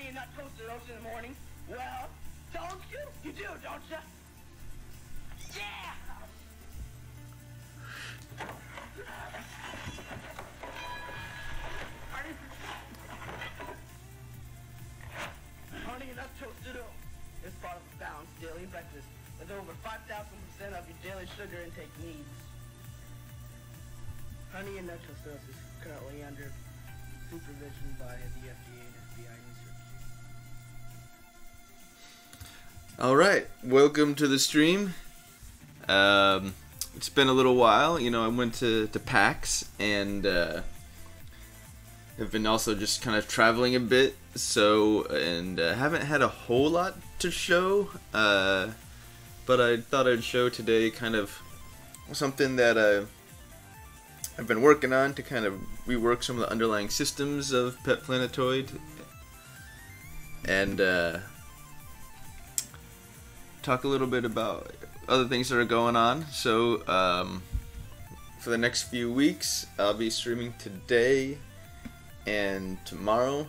and not toasted oats in the morning? Well, don't you? You do, don't you? Yeah! Honey and nut toasted oats is part of a balanced daily breakfast with over 5,000% of your daily sugar intake needs. Honey and nut toasted oats is currently under supervision by the FDA and FBI research. Alright, welcome to the stream. It's been a little while. You know, I went to PAX and have been also just kind of traveling a bit, so, and haven't had a whole lot to show, but I thought I'd show today kind of something that I've been working on to kind of rework some of the underlying systems of Pet Planetoid, and talk a little bit about other things that are going on. So for the next few weeks I'll be streaming today and tomorrow,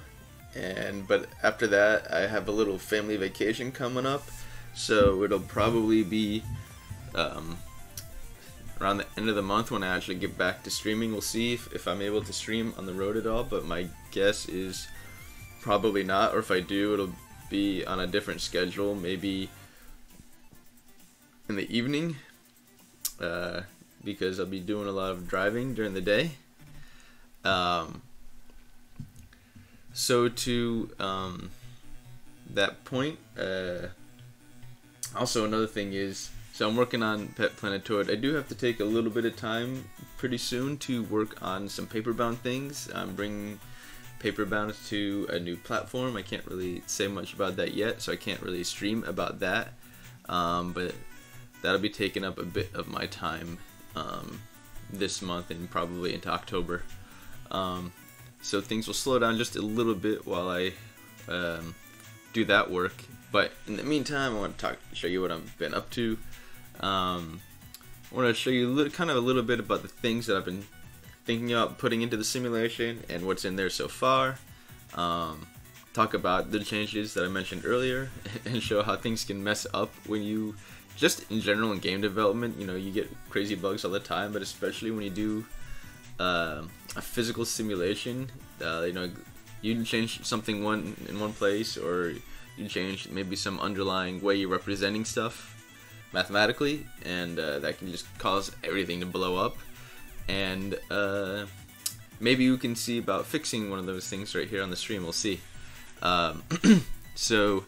but after that I have a little family vacation coming up, so it'll probably be around the end of the month when I actually get back to streaming. We'll see if I'm able to stream on the road at all, but my guess is probably not, or if I do, it'll be on a different schedule, maybe in the evening, because I'll be doing a lot of driving during the day. So to that point, also another thing is, so I'm working on Pet Planetoid. I do have to take a little bit of time pretty soon to work on some paperbound things. I'm bringing paperbound to a new platform. I can't really say much about that yet, so I can't really stream about that, but that'll be taking up a bit of my time this month and probably into October. So things will slow down just a little bit while I do that work. But in the meantime, I want to show you what I've been up to. I want to show you kind of a little bit about the things that I've been thinking about putting into the simulation and what's in there so far. Talk about the changes that I mentioned earlier and show how things can mess up when you, just in general in game development, you know, you get crazy bugs all the time, but especially when you do a physical simulation, you know, you can change something in one place, or you change maybe some underlying way you're representing stuff mathematically, and that can just cause everything to blow up. And maybe you can see about fixing one of those things right here on the stream. We'll see. So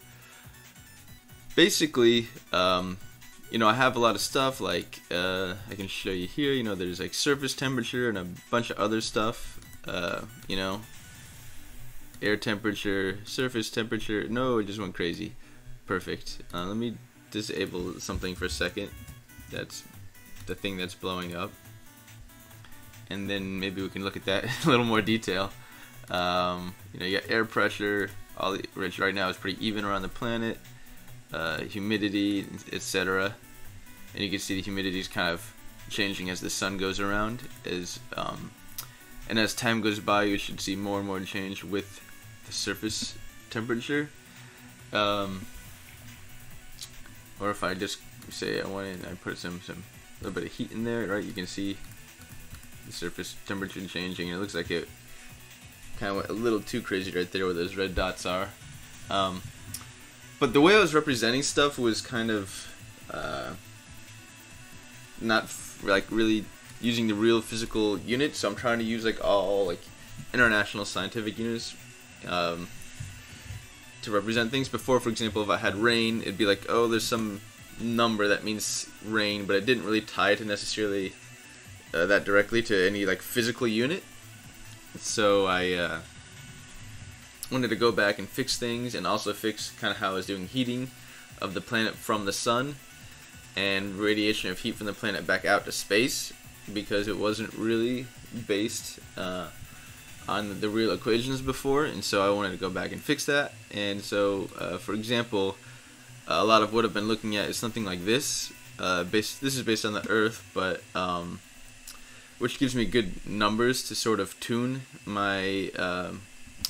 basically, you know, I have a lot of stuff, like, I can show you here, you know, there's like surface temperature and a bunch of other stuff, you know, air temperature, surface temperature. No, it just went crazy. Perfect. Let me disable something for a second. That's the thing that's blowing up. And then maybe we can look at that in a little more detail. You know, you got air pressure, which right now is pretty even around the planet. Humidity, etc. And you can see the humidity is kind of changing as the sun goes around. And as time goes by, you should see more and more change with the surface temperature. Or if I just say I put a little bit of heat in there, right? You can see the surface temperature changing. And it looks like it kind of went a little too crazy right there where those red dots are. But the way I was representing stuff was kind of not like really using the real physical units, so I'm trying to use like all like international scientific units to represent things. Before, for example, if I had rain, it'd be like, oh, there's some number that means rain, but it didn't really tie to necessarily that directly to any like physical unit. So I wanted to go back and fix things, and also fix kind of how I was doing heating of the planet from the sun and radiation of heat from the planet back out to space, because it wasn't really based on the real equations before, and so I wanted to go back and fix that. And so for example, a lot of what I've been looking at is something like this. This is based on the Earth, but which gives me good numbers to sort of tune my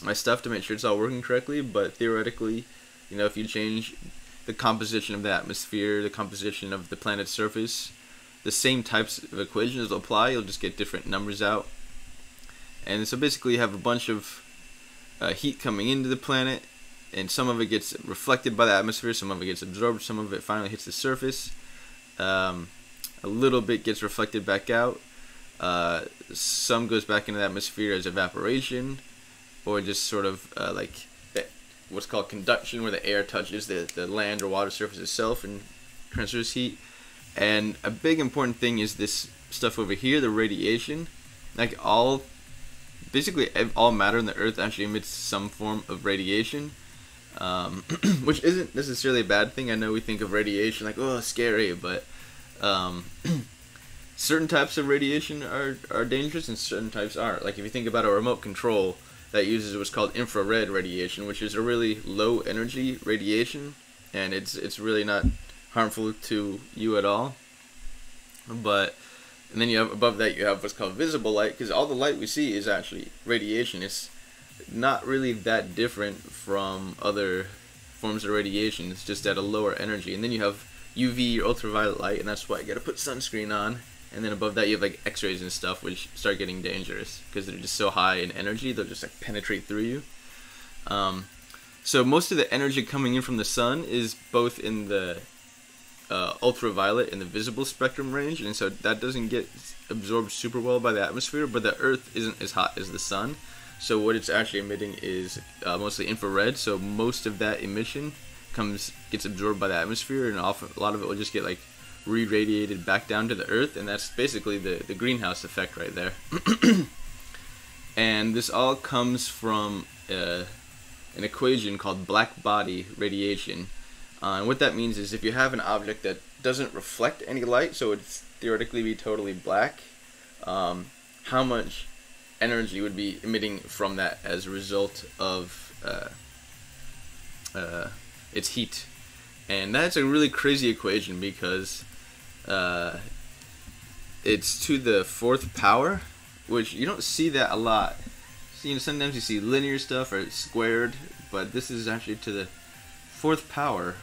my stuff to make sure it's all working correctly. But theoretically, you know, if you change the composition of the atmosphere, the composition of the planet's surface, the same types of equations will apply. You'll just get different numbers out. And so basically you have a bunch of heat coming into the planet, and some of it gets reflected by the atmosphere, some of it gets absorbed, some of it finally hits the surface. A little bit gets reflected back out. Some goes back into the atmosphere as evaporation, or just sort of like what's called conduction, where the air touches the land or water surface itself and transfers heat. And a big important thing is this stuff over here, the radiation. Like basically all matter on the Earth actually emits some form of radiation, which isn't necessarily a bad thing. I know we think of radiation like, oh, scary, but certain types of radiation are dangerous and certain types aren't. Like if you think about a remote control that uses what's called infrared radiation, which is a really low energy radiation, and it's really not harmful to you at all. But and then you have above that you have what's called visible light, because all the light we see is actually radiation. It's not really that different from other forms of radiation. It's just at a lower energy. And then you have UV or ultraviolet light, and that's why you gotta put sunscreen on. And then above that you have like X-rays and stuff, which start getting dangerous because they're just so high in energy. They'll just like penetrate through you. So most of the energy coming in from the sun is both in the ultraviolet and the visible spectrum range, and so that doesn't get absorbed super well by the atmosphere. But the Earth isn't as hot as the sun, so what it's actually emitting is mostly infrared. So most of that emission gets absorbed by the atmosphere, and often a lot of it will just get like re-radiated back down to the Earth, and that's basically the greenhouse effect right there. And this all comes from an equation called black body radiation. And what that means is if you have an object that doesn't reflect any light, so it'd theoretically be totally black, how much energy would be emitting from that as a result of its heat. And that's a really crazy equation because it's to the 4th power, which you don't see that a lot. So, you know, sometimes you see linear stuff or it's squared, but this is actually to the 4th power.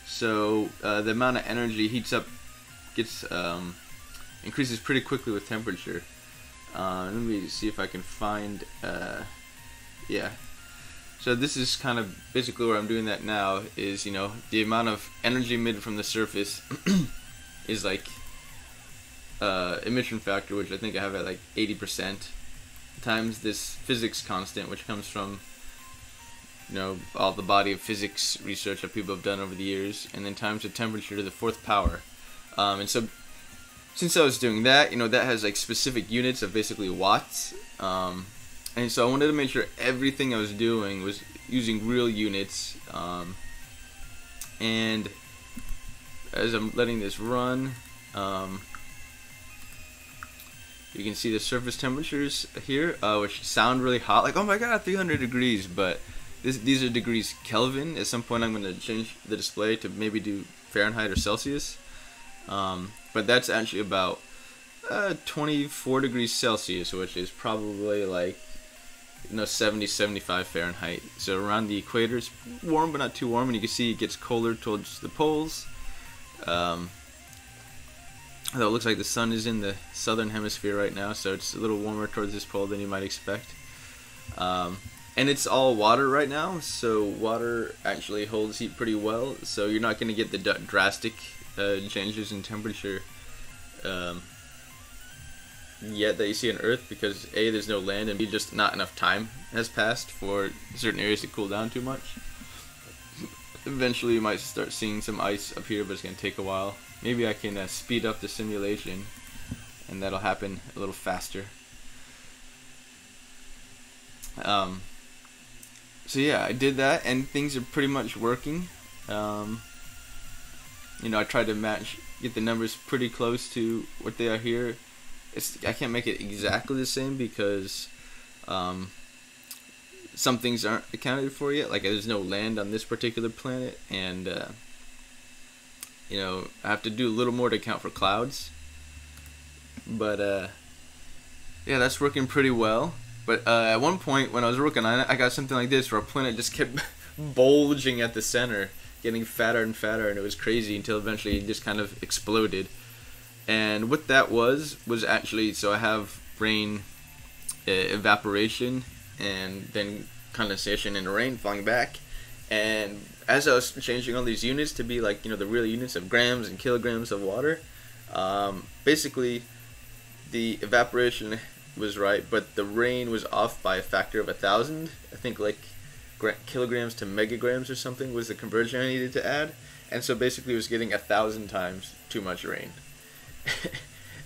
So the amount of energy heats up increases pretty quickly with temperature. Let me see if I can find yeah. So this is kind of basically where I'm doing that now, is, you know, the amount of energy emitted from the surface is like emission factor, which I think I have at like 80%, times this physics constant, which comes from, you know, all the body of physics research that people have done over the years, and then times the temperature to the 4th power. And so since I was doing that, you know, that has like specific units of basically watts. And so I wanted to make sure everything I was doing was using real units. And as I'm letting this run, you can see the surface temperatures here, which sound really hot, like, oh my god, 300 degrees, but these are degrees Kelvin. At some point I'm going to change the display to maybe do Fahrenheit or Celsius. But that's actually about 24 degrees Celsius, which is probably like, you know, 70-75 Fahrenheit. So around the equator it's warm but not too warm, and you can see it gets colder towards the poles. Although it looks like the sun is in the southern hemisphere right now, so it's a little warmer towards this pole than you might expect. And it's all water right now, so water actually holds heat pretty well, so you're not going to get the drastic changes in temperature yet that you see on Earth, because A, there's no land, and B, just not enough time has passed for certain areas to cool down too much. Eventually you might start seeing some ice up here, but it's going to take a while. Maybe I can speed up the simulation, and that'll happen a little faster. So yeah, I did that, and things are pretty much working. You know, I tried to get the numbers pretty close to what they are here. I can't make it exactly the same because some things aren't accounted for yet. Like, there's no land on this particular planet, and you know, I have to do a little more to account for clouds. But yeah, that's working pretty well. But at one point when I was working on it, I got something like this where a planet just kept bulging at the center, getting fatter and fatter, and it was crazy until eventually it just kind of exploded. And what that was actually, so I have rain, evaporation, and then condensation and rain falling back. And as I was changing all these units to be like, the real units of grams and kilograms of water, basically the evaporation was right, but the rain was off by a factor of 1,000. I think like kilograms to megagrams or something was the conversion I needed to add. And so basically it was getting 1,000 times too much rain.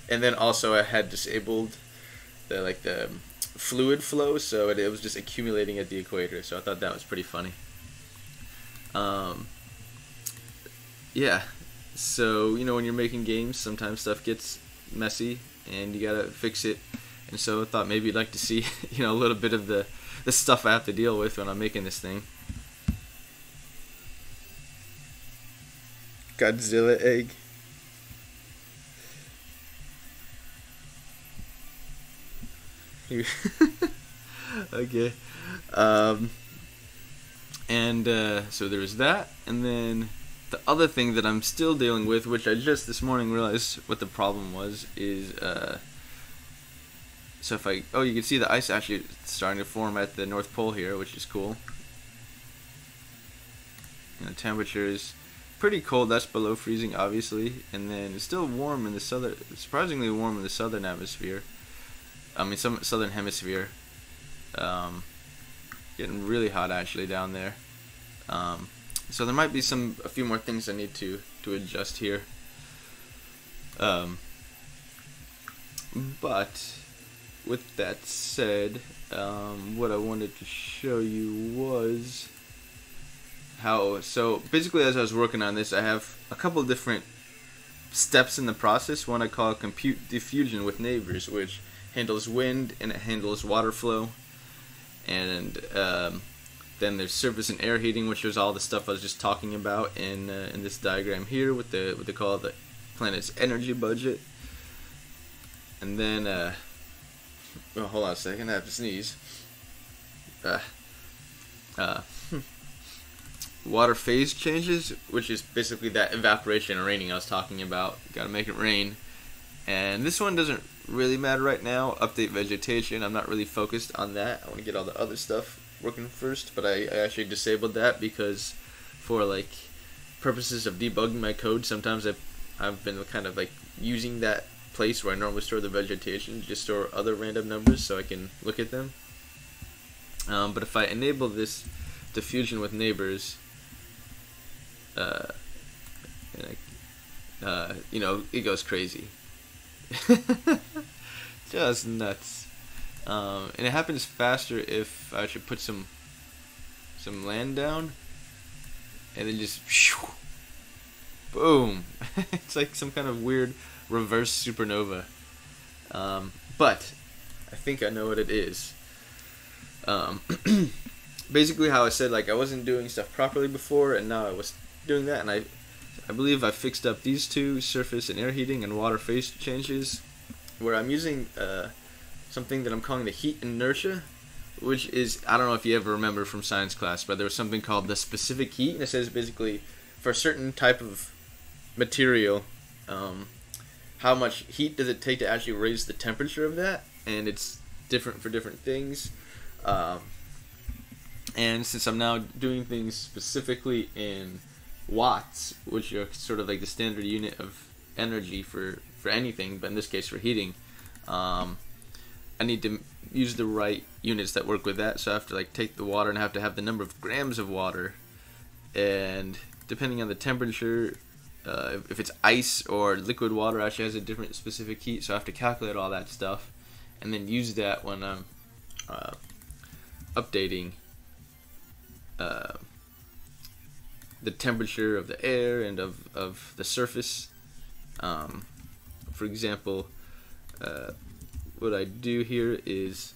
And then also I had disabled the fluid flow, so it was just accumulating at the equator. So I thought that was pretty funny. Yeah, so when you're making games, sometimes stuff gets messy and you gotta fix it. And so I thought maybe you'd like to see a little bit of the stuff I have to deal with when I'm making this thing. Godzilla egg. Okay. So there was that, and then the other thing that I'm still dealing with, which I just this morning realized what the problem was, is so if you can see the ice actually starting to form at the North Pole here, which is cool. And the temperature is pretty cold, that's below freezing obviously, and then it's still warm in the surprisingly warm in the southern atmosphere. Southern hemisphere. Getting really hot actually down there. So there might be a few more things I need to adjust here. But with that said, what I wanted to show you was so basically as I was working on this, I have a couple of different steps in the process. One I call compute diffusion with neighbors, which handles wind and it handles water flow. And then there's surface and air heating, which is all the stuff I was just talking about in this diagram here with what they call the planet's energy budget. And then hold on a second, I have to sneeze. Water phase changes, which is basically that evaporation and raining I was talking about. Gotta make it rain. And this one doesn't really matter right now. Update vegetation, I'm not really focused on that. I want to get all the other stuff working first, but I actually disabled that because for purposes of debugging my code, sometimes I've been kind of using that place where I normally store the vegetation to just store other random numbers so I can look at them. But if I enable this diffusion with neighbors, it goes crazy. Just nuts. And it happens faster if I should put some land down and then just boom. It's like some kind of weird reverse supernova. But I think I know what it is. Basically how I said I wasn't doing stuff properly before, and now I was doing that, and I believe I fixed up these two, surface and air heating and water phase changes, where I'm using something that I'm calling the heat inertia, which is, I don't know if you ever remember from science class, but there was something called the specific heat, and it says basically for a certain type of material, how much heat does it take to actually raise the temperature of that, and it's different for different things. And since I'm now doing things specifically in watts, which are sort of the standard unit of energy for anything, but in this case for heating, I need to use the right units that work with that. So I have to take the water and I have to have the number of grams of water, and depending on the temperature, if it's ice or liquid water, actually has a different specific heat. So I have to calculate all that stuff and then use that when I'm updating the temperature of the air and of the surface. For example, what I do here is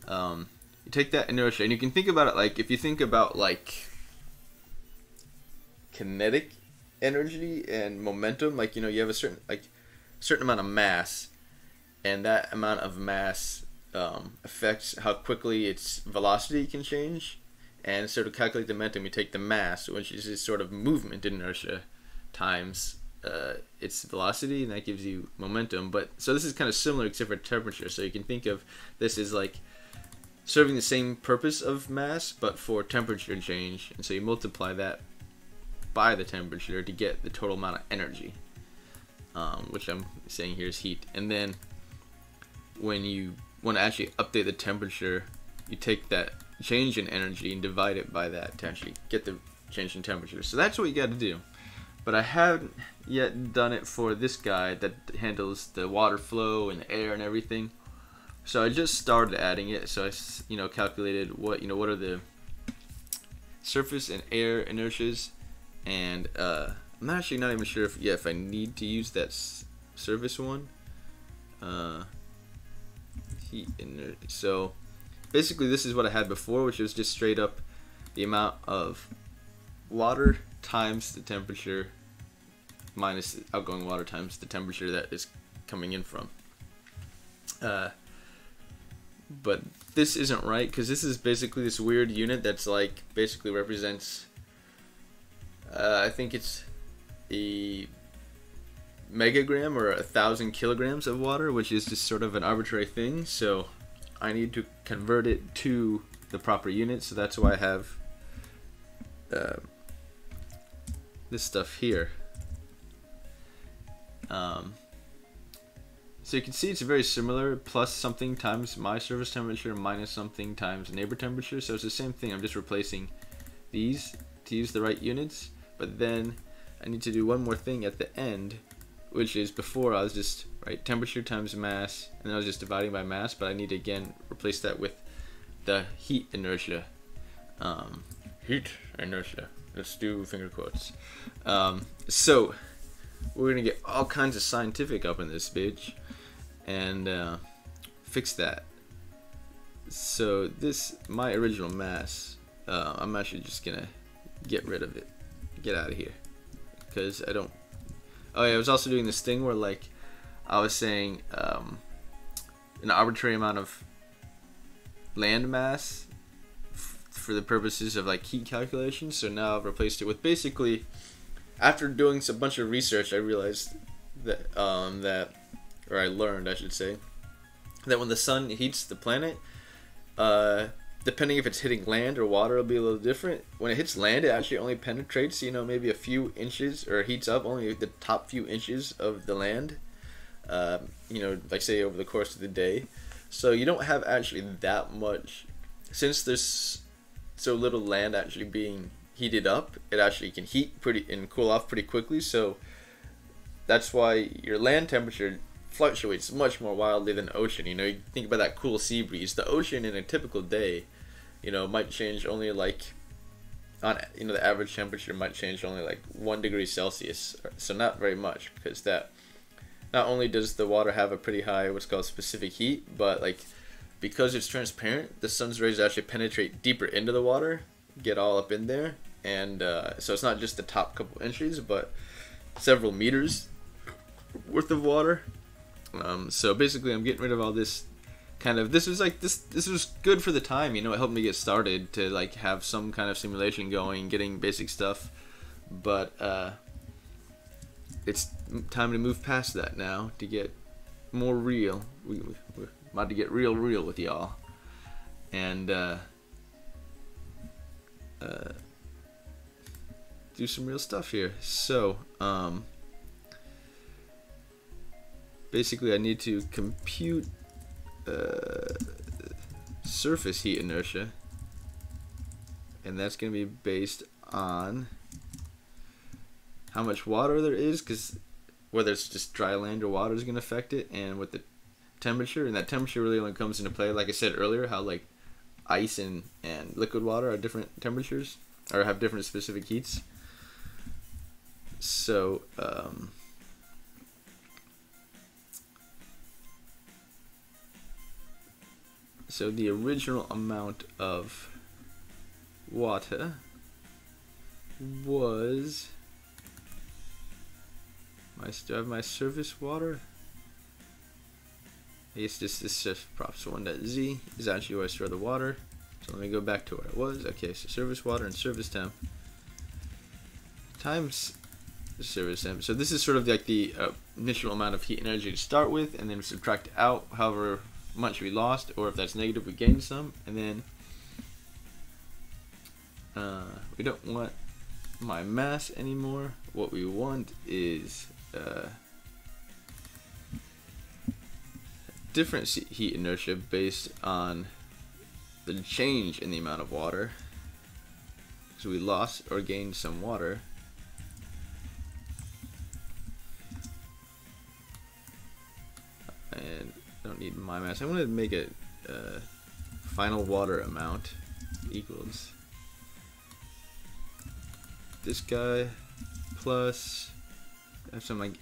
you take that inertia, and you can think about it if you think about kinetic energy and momentum. You have a certain amount of mass, and that amount of mass affects how quickly its velocity can change. And so to calculate the momentum, you take the mass, which is this sort of movement inertia, times its velocity, and that gives you momentum. But so this is kind of similar except for temperature. So you can think of this as like serving the same purpose of mass, but for temperature change. And so you multiply that by the temperature to get the total amount of energy, which I'm saying here is heat. And then when you want to actually update the temperature, you take that change in energy and divide it by that to actually get the change in temperature. So that's what you got to do. But I haven't yet done it for this guy that handles the water flow and the air and everything. So I just started adding it. So I, calculated what are the surface and air inertias, and I'm actually not even sure if I need to use that surface one. Heat inertia. So basically, this is what I had before, which was just straight up the amount of water times the temperature minus the outgoing water times the temperature that is coming in from. But this isn't right, because this is basically this weird unit that's like basically represents I think it's a megagram or 1,000 kilograms of water, which is just sort of an arbitrary thing. So I need to convert it to the proper unit. So that's why I have this stuff here. So you can see it's very similar, plus something times my surface temperature minus something times neighbor temperature. So it's the same thing. I'm just replacing these to use the right units. But then I need to do one more thing at the end, which is before I was just temperature times mass, and then I was just dividing by mass. But I need to again replace that with the heat inertia. Heat inertia. Let's do finger quotes. So we're gonna get all kinds of scientific up in this bitch and fix that. So this, my original mass, I'm actually just gonna get rid of it, get out of here, because I don't. Oh yeah, I was also doing this thing where like I was saying an arbitrary amount of land mass for the purposes of like heat calculation. So now I've replaced it with basically, after doing a bunch of research, I realized that or I learned, I should say, that when the sun heats the planet, depending if it's hitting land or water, it'll be a little different. When it hits land, it actually only penetrates, maybe a few inches, or heats up only the top few inches of the land, like say over the course of the day. So you don't have actually that much, since there's so little land actually being heated up, it actually can heat and cool off pretty quickly. So that's why your land temperature fluctuates much more wildly than ocean. You think about that cool sea breeze. The ocean in a typical day, might change only like the average temperature might change only like 1 degree Celsius. So not very much, because that not only does the water have a pretty high what's called specific heat, but like because it's transparent, the sun's rays actually penetrate deeper into the water, get all up in there, and so it's not just the top couple inches, but several meters worth of water. So basically, I'm getting rid of all this kind of. This was good for the time. It helped me get started to like have some kind of simulation going, getting basic stuff. But it's time to move past that now to get more real. We're about to get real with y'all, and do some real stuff here. So basically I need to compute surface heat inertia, and that's going to be based on how much water there is, because whether it's just dry land or water is going to affect it, and with the temperature, and that temperature really only comes into play, like I said earlier, how like ice and liquid water are different temperatures or have different specific heats. So so the original amount of water was, do I have my surface water? I guess this shift props 1.z is actually where I store the water. So let me go back to where it was. Okay, so service water and service temp times the service temp. So this is sort of like the initial amount of heat energy to start with, and then subtract out however much we lost, or if that's negative we gain some, and then we don't want my mass anymore. What we want is different heat inertia based on the change in the amount of water. So we lost or gained some water. And I don't need my mass. I want to make it final water amount equals this guy plus I have some like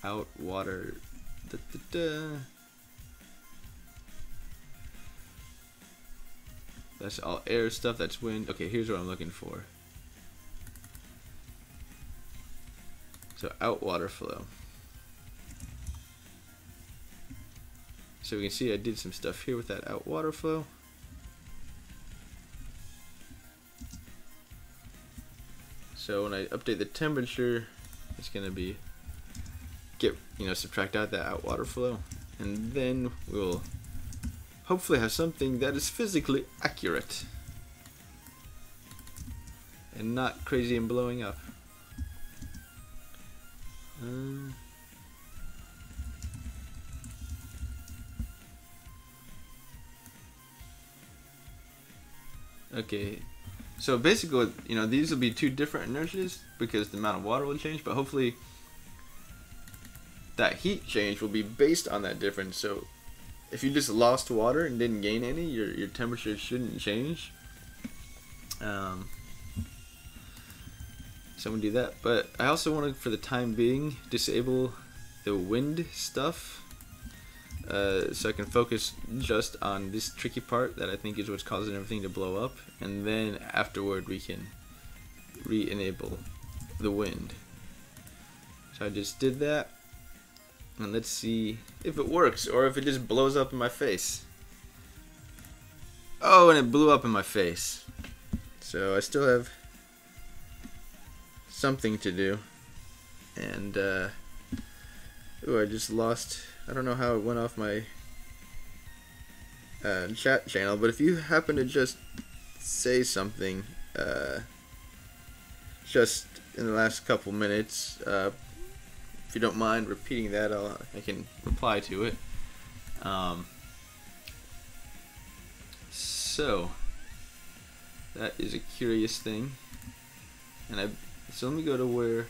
out water That's all air stuff, that's wind. Okay, here's what I'm looking for. So out water flow. So we can see I did some stuff here with that out water flow. So when I update the temperature, it's gonna be subtract out that out water flow, and then we'll hopefully have something that is physically accurate and not crazy and blowing up. Okay, so basically, these will be two different inertias because the amount of water will change, but hopefully that heat change will be based on that difference. So if you just lost water and didn't gain any, your temperature shouldn't change. So I'm gonna do that, but I also want to, for the time being, disable the wind stuff, so I can focus just on this tricky part that I think is what's causing everything to blow up, and then afterward we can re-enable the wind. So I just did that, and let's see if it works or if it just blows up in my face. Oh, and it blew up in my face. So I still have something to do, and ooh, I just lost. I don't know how it went off my chat channel, but if you happen to just say something just in the last couple minutes, if you don't mind repeating that, I can reply to it. So that is a curious thing, and so let me go to where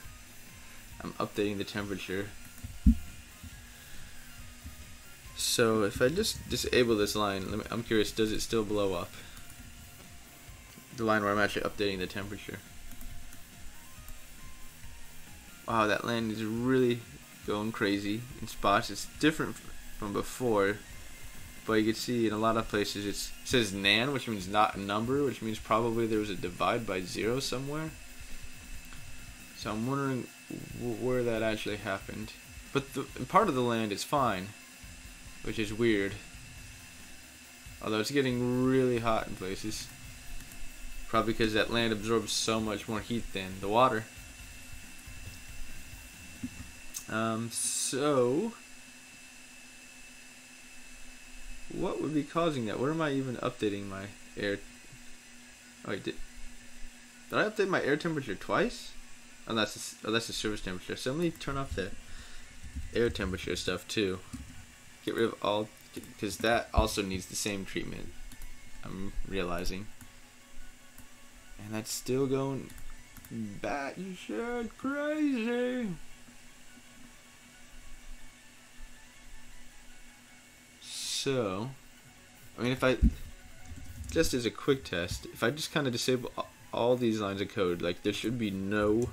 I'm updating the temperature. So if I just disable this line, I'm curious, does it still blow up? The line where I'm actually updating the temperature. Wow, that land is really going crazy in spots. It's different from before, but you can see in a lot of places it says nan, which means not a number, which means probably there was a divide by 0 somewhere. So I'm wondering where that actually happened. But part of the land is fine, which is weird. Although it's getting really hot in places. Probably because that land absorbs so much more heat than the water. So what would be causing that? Where am I even updating my air? Oh, did I update my air temperature twice? Oh, that's the service temperature. So let me turn off the air temperature stuff too. Get rid of all, because that also needs the same treatment, I'm realizing. And that's still going batshit crazy. So, I mean, if I, just as a quick test, if I just kind of disable all these lines of code, like there should be no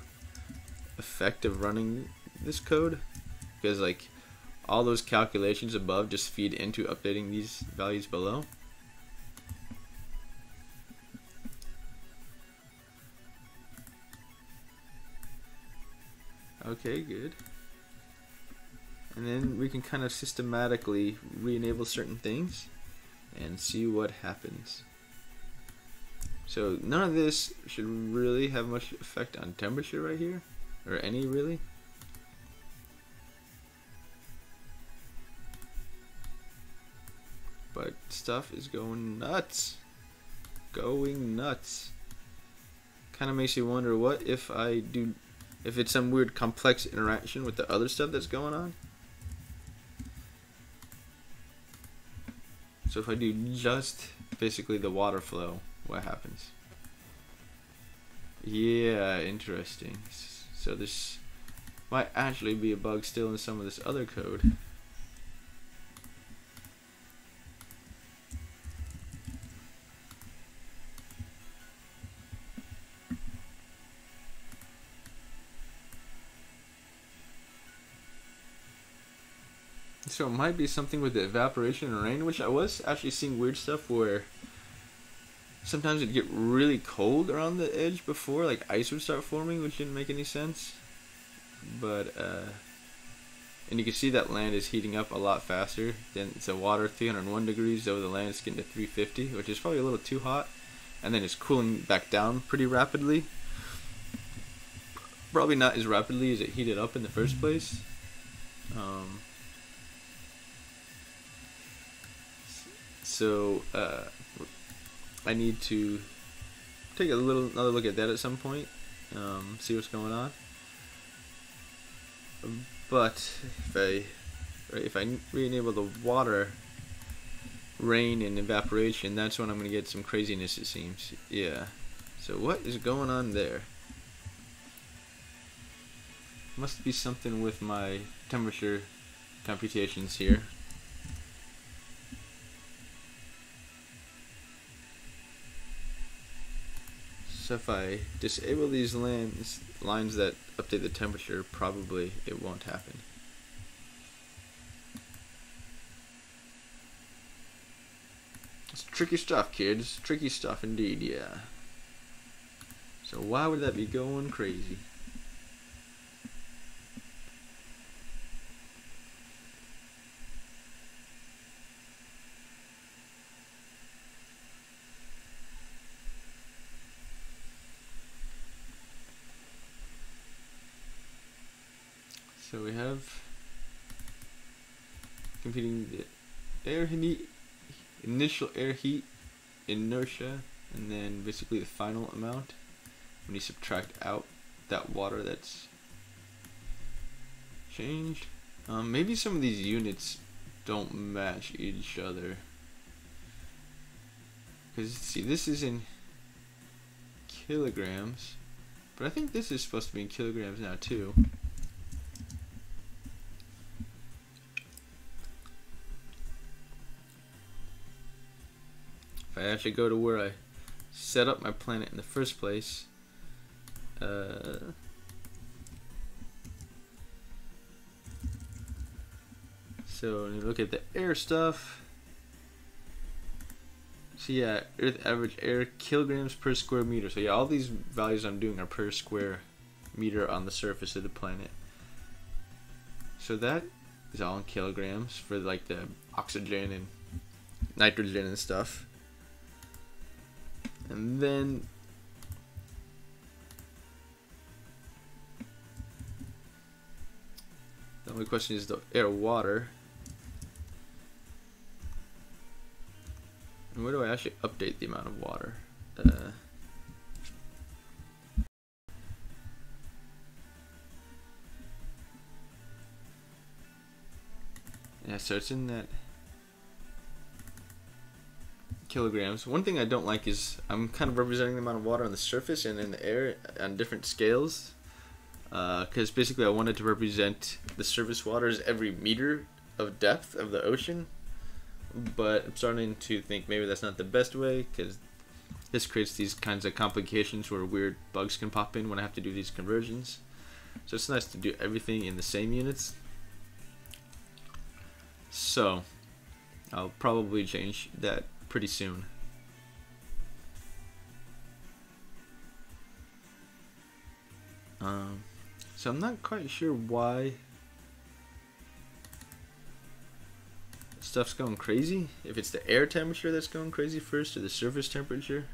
effect of running this code, because like all those calculations above just feed into updating these values below. Okay, good. and then we can kind of systematically re-enable certain things and see what happens. So none of this should really have much effect on temperature right here, or any really. But stuff is going nuts. Going nuts. Kind of makes you wonder, what if if it's some weird complex interaction with the other stuff that's going on? So if I do just basically the water flow, what happens? Yeah, interesting. So this might actually be a bug still in some of this other code. So it might be something with the evaporation and rain, which I was actually seeing weird stuff where sometimes it'd get really cold around the edge before, like ice would start forming, which didn't make any sense. But, and you can see that land is heating up a lot faster than the water. 301 degrees, though the land is getting to 350, which is probably a little too hot. And then it's cooling back down pretty rapidly. Probably not as rapidly as it heated up in the first place. So I need to take another look at that at some point, see what's going on. But if I re-enable the water, rain, and evaporation, that's when I'm gonna get some craziness, it seems. Yeah. So what is going on there? Must be something with my temperature computations here. So if I disable these lines that update the temperature, probably it won't happen. It's tricky stuff, kids. Tricky stuff indeed, yeah. So why would that be going crazy? So we have computing the air heat, initial air heat, inertia, and then basically the final amount when you subtract out that water that's changed. Maybe some of these units don't match each other. Because see, this is in kilograms, but I think this is supposed to be in kilograms now too. If I actually go to where I set up my planet in the first place, so when you look at the air stuff, so yeah, Earth average air kilograms per square meter. So yeah, all these values I'm doing are per square meter on the surface of the planet. So that is all in kilograms for like the oxygen and nitrogen and stuff. And then the only question is the air water. And where do I actually update the amount of water? Yeah, so it's in that kilograms. One thing I don't like is I'm kind of representing the amount of water on the surface and in the air on different scales, because basically I wanted to represent the surface water as every meter of depth of the ocean, but I'm starting to think maybe that's not the best way, because this creates these kinds of complications where weird bugs can pop in when I have to do these conversions. So it's nice to do everything in the same units. So I'll probably change that pretty soon. So I'm not quite sure why stuff's going crazy. If it's the air temperature that's going crazy first, or the surface temperature.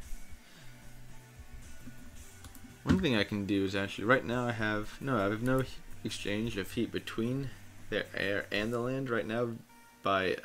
One thing I can do is actually, right now I have no exchange of heat between the air and the land right now by